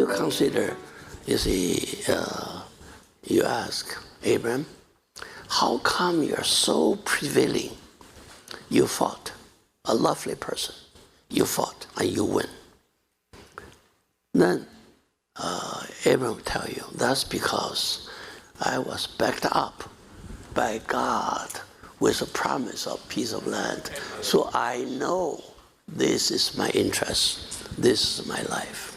You consider, you see, you ask Abram, how come you're so prevailing? You fought, a lovely person. You fought and you win. Then Abram will tell you, that's because I was backed up by God with a promise of piece of land. So I know this is my interest. This is my life.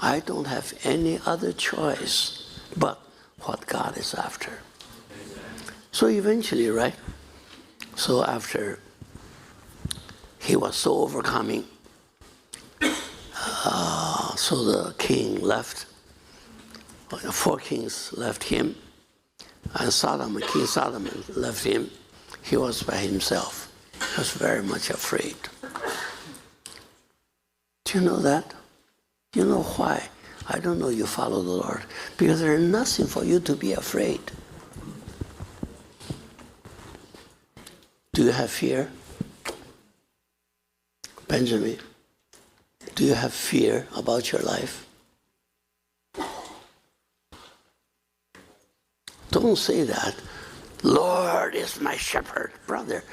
I don't have any other choice but what God is after. So eventually, right? So after he was so overcoming, so the king left, 4 kings left him, and King Solomon left him. He was by himself. He was very much afraid. Do you know that? You know why? I don't know you follow the Lord. Because there is nothing for you to be afraid. Do you have fear? Benjamin, do you have fear about your life? Don't say that. Lord is my shepherd. Brother,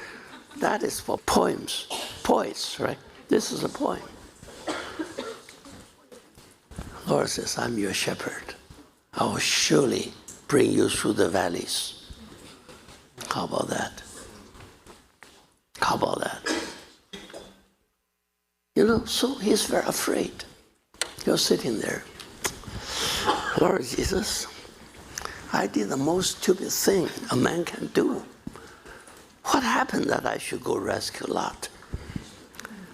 that is for poems. Poets, right? This is a poem. Lord says, I'm your shepherd. I will surely bring you through the valleys. How about that? How about that? You know, so he's very afraid. You're sitting there. Lord Jesus, I did the most stupid thing a man can do. What happened that I should go rescue Lot?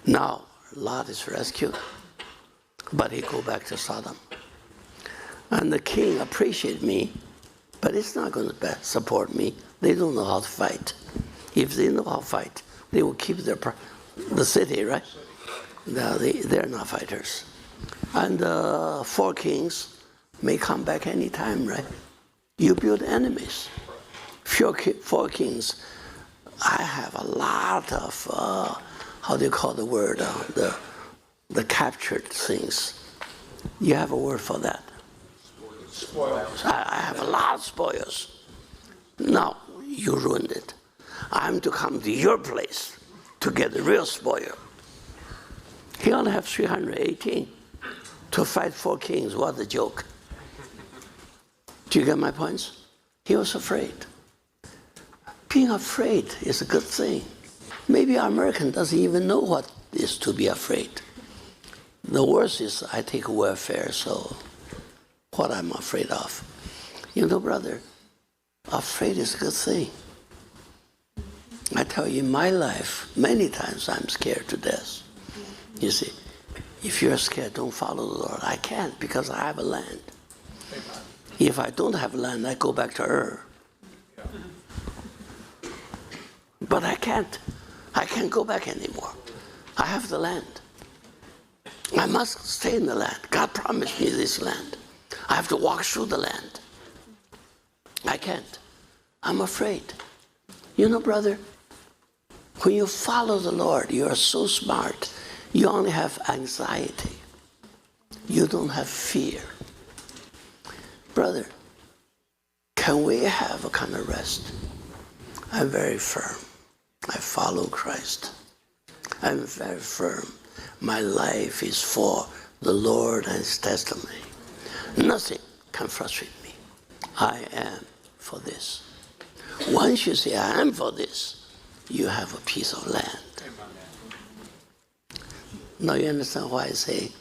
Now, Lot is rescued, but he go back to Sodom. And the king appreciate me, but it's not going to support me. They don't know how to fight. If they know how to fight, they will keep the city, right? They're not fighters. And 4 kings may come back any time, right? You build enemies. 4 kings, I have a lot of, how do you call the word, the captured things. You have a word for that. Spoils. I have a lot of spoils. Now, you ruined it. I'm to come to your place to get the real spoil. He only have 318 to fight 4 kings. What a joke. Do you get my points? He was afraid. Being afraid is a good thing. Maybe an American doesn't even know what it is to be afraid. The worst is I take welfare, so what I'm afraid of. You know, brother, afraid is a good thing. I tell you, in my life, many times I'm scared to death. You see, if you're scared, don't follow the Lord. I can't because I have a land. If I don't have land, I go back to Ur. But I can't. I can't go back anymore. I have the land. I must stay in the land. God promised me this land. I have to walk through the land. I can't. I'm afraid. You know, brother, when you follow the Lord, you are so smart. You only have anxiety. You don't have fear. Brother, can we have a kind of rest? I'm very firm. I follow Christ. I'm very firm. My life is for the Lord and His testimony. Nothing can frustrate me. I am for this. Once you say, I am for this, you have a piece of land. Now you understand why I say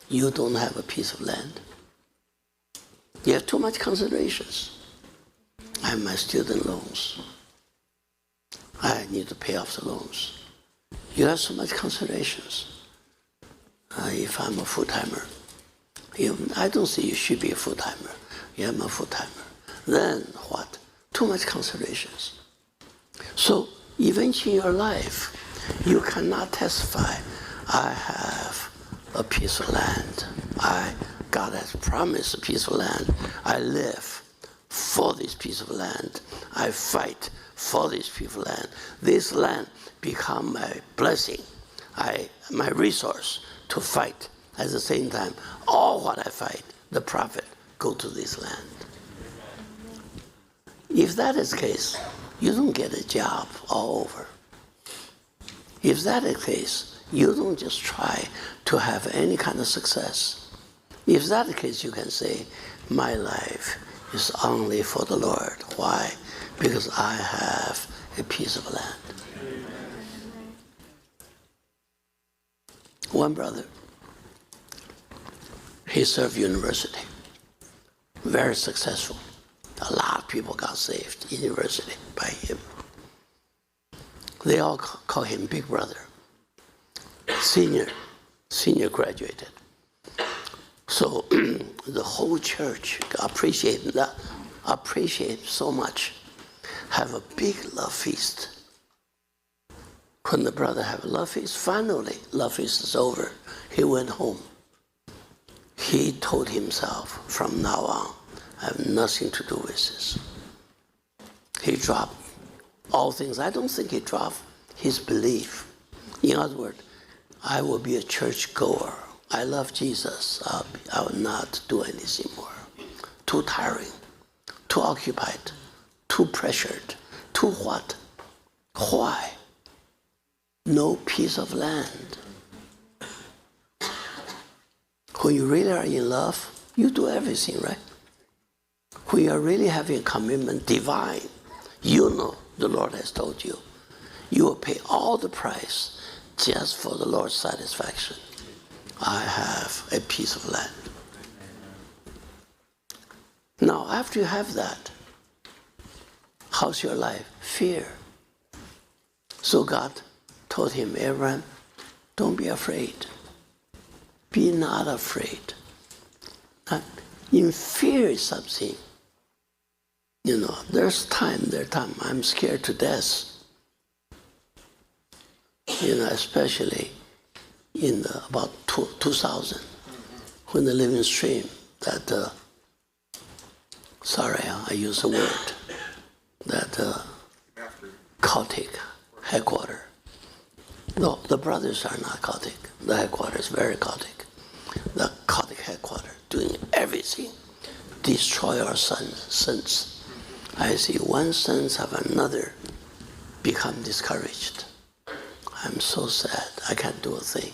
you don't have a piece of land? You have too much considerations. I have my student loans. I need to pay off the loans. You have so much considerations. If I'm a full-timer, I don't say you should be a full-timer. Yeah, I'm a full-timer. Then what? Too much considerations. So eventually in your life, you cannot testify, I have a piece of land. God has promised a piece of land. I live for this piece of land. I fight for this piece of land. This land become my blessing, my resource to fight At the same time, all what I fight, the profit, go to this land. If that is the case, you don't get a job all over. If that is the case, you don't just try to have any kind of success. If that's the case, you can say, my life is only for the Lord. Why? Because I have a piece of land. One brother, he served university, very successful. A lot of people got saved in university by him. They all call him Big Brother. Senior graduated. So the whole church appreciate so much. Have a big love feast. When the brother have a love feast, finally love feast is over. He went home. He told himself, from now on, I have nothing to do with this. He dropped all things. I don't think he dropped his belief. In other words, I will be a church goer. I love Jesus. I will not do anything more. Too tiring, too occupied, too pressured, too what? Why? No piece of land. When you really are in love, you do everything, right? When you are really having a commitment, divine, you know the Lord has told you. You will pay all the price just for the Lord's satisfaction. I have a piece of land. Now, after you have that, how's your life? Fear. So God told him, Abram, don't be afraid. Be not afraid. In fear is something. There's time, I'm scared to death. Especially in about 2000, when the living stream, that, sorry, I use the word, that cultic headquarters. No, the brothers are not cultic. The headquarters is very cultic. The cultic headquarters doing everything, destroy our sons. I see one sons of another become discouraged. I'm so sad. I can't do a thing.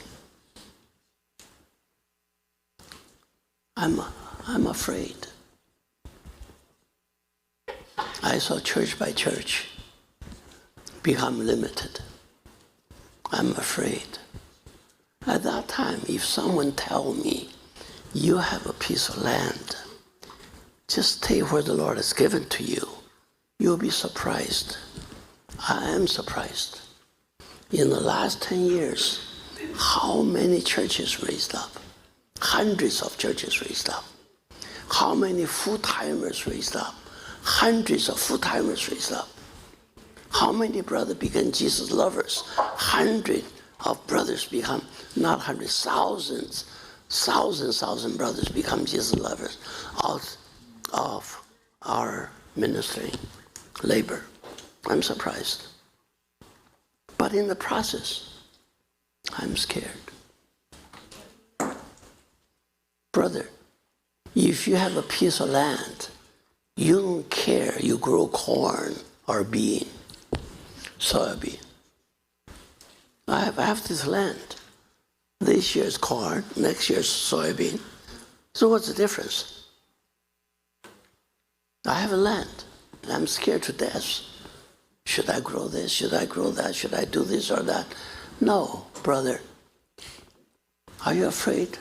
I'm afraid. I saw church by church become limited. I'm afraid. At that time, if someone tell me, you have a piece of land, just stay where the Lord has given to you, you'll be surprised. I am surprised. In the last 10 years, how many churches raised up? Hundreds of churches raised up. How many full-timers raised up? Hundreds of full-timers raised up. How many brothers became Jesus lovers? Hundreds of brothers become, not hundreds, thousands brothers become Jesus lovers out of our ministry, labor. I'm surprised. But in the process, I'm scared. Brother, if you have a piece of land, you don't care you grow corn or bean, soybean. I have this land. This year's corn, next year's soybean. So what's the difference? I have a land. I'm scared to death. Should I grow this? Should I grow that? Should I do this or that? No, brother. Are you afraid?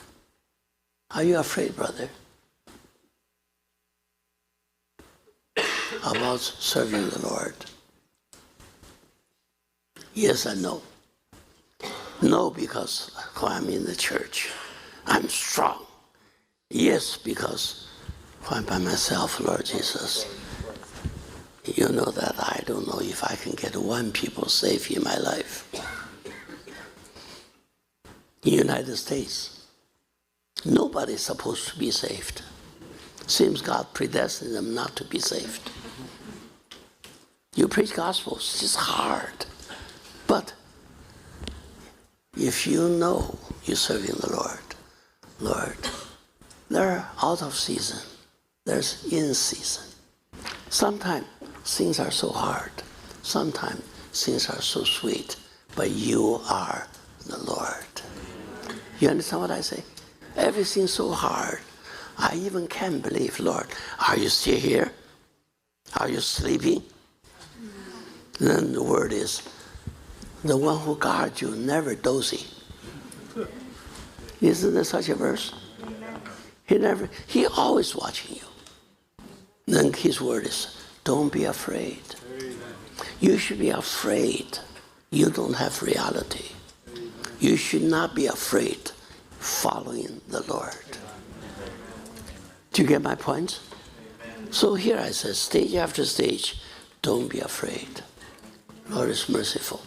Are you afraid, brother, about serving the Lord? Yes and no. No, because when I'm in the church, I'm strong. Yes, because when I'm by myself, Lord Jesus, you know that I don't know if I can get one people saved in my life. In the United States, nobody's supposed to be saved. Seems God predestined them not to be saved. You preach gospels, it's hard. But if you know you're serving the Lord, Lord, they're out of season. There's in season. Sometimes things are so hard. Sometimes things are so sweet. But you are the Lord. You understand what I say? Everything's so hard. I even can't believe, Lord, are you still here? Are you sleeping? Then the word is, the one who guards you never dozing. Isn't there such a verse? He always watching you. Then his word is, don't be afraid. You should be afraid. You don't have reality. You should not be afraid following the Lord. Do you get my point? So here I said, stage after stage, don't be afraid. Lord is merciful.